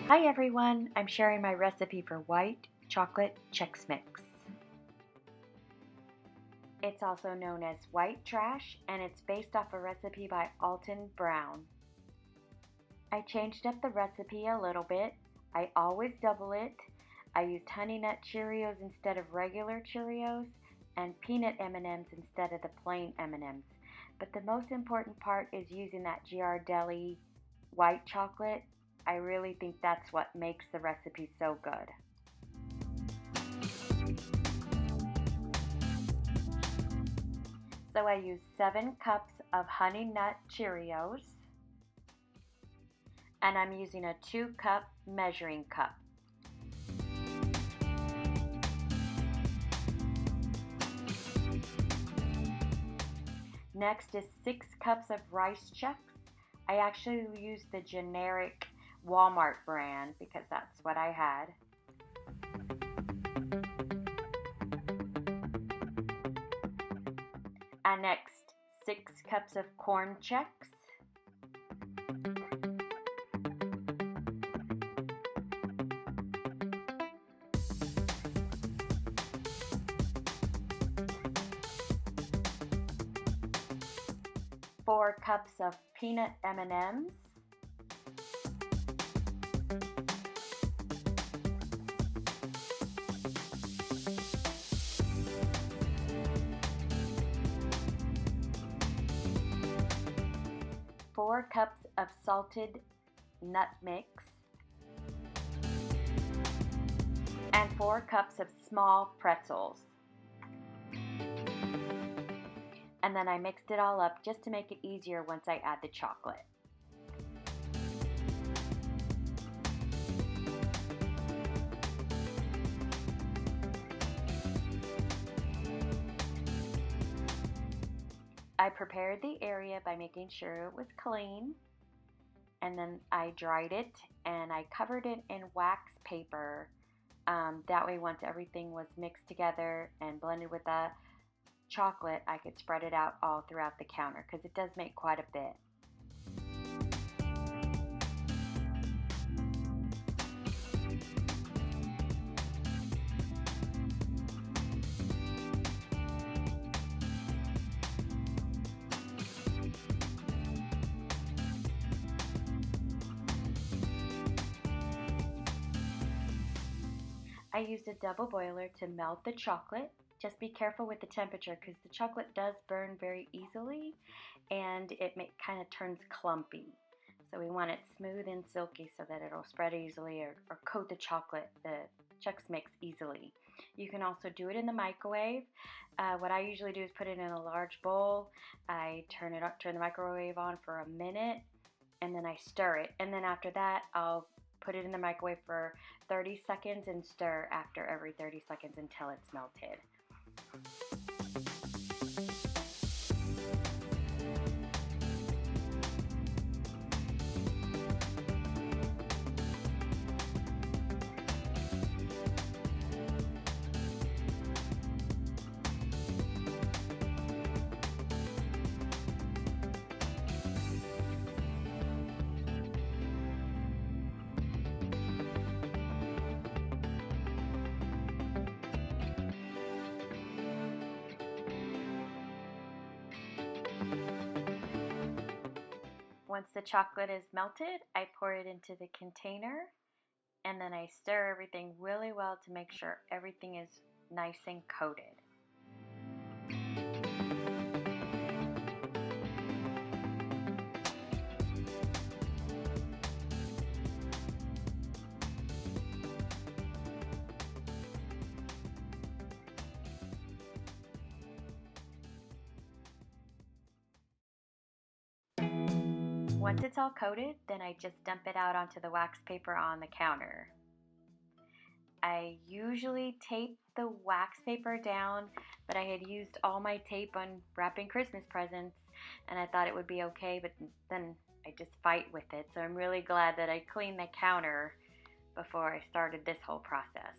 Hi everyone, I'm sharing my recipe for White Chocolate Chex Mix. It's also known as white trash and it's based off a recipe by Alton Brown. I changed up the recipe a little bit. I always double it. I used Honey Nut Cheerios instead of regular Cheerios and peanut M&Ms instead of the plain M&Ms. But the most important part is using that Ghirardelli white chocolate. I really think that's what makes the recipe so good. So I use 7 cups of Honey Nut Cheerios, and I'm using a 2-cup measuring cup. Next is 6 cups of Rice Chex. I actually use the generic Walmart brand because that's what I had. And next, 6 cups of Corn Chex. Four cups of peanut M&Ms. 4 cups of salted nut mix, and 4 cups of small pretzels. And then I mixed it all up just to make it easier once I add the chocolate. I prepared the area by making sure it was clean, and then I dried it and I covered it in wax paper. That way once everything was mixed together and blended with the chocolate, I could spread it out all throughout the counter because it does make quite a bit. I used a double boiler to melt the chocolate. Just be careful with the temperature because the chocolate does burn very easily and it kind of turns clumpy. So we want it smooth and silky so that it'll spread easily or coat the chocolate, the Chex Mix easily. You can also do it in the microwave. What I usually do is put it in a large bowl. I turn the microwave on for a minute and then I stir it. And then after that, I'll put it in the microwave for 30 seconds and stir after every 30 seconds until it's melted. Once the chocolate is melted, I pour it into the container and then I stir everything really well to make sure everything is nice and coated. Once it's all coated, then I just dump it out onto the wax paper on the counter. I usually tape the wax paper down, but I had used all my tape on wrapping Christmas presents and I thought it would be okay, but then I just fight with it. So I'm really glad that I cleaned the counter before I started this whole process.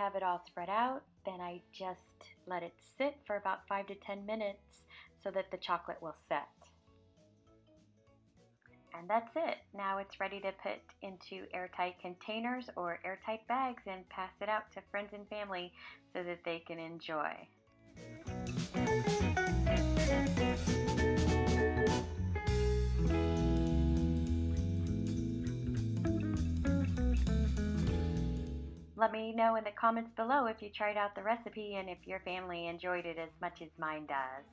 have it all spread out, then I just let it sit for about 5 to 10 minutes so that the chocolate will set. And that's it. Now it's ready to put into airtight containers or airtight bags and pass it out to friends and family so that they can enjoy. Let me know in the comments below if you tried out the recipe and if your family enjoyed it as much as mine does.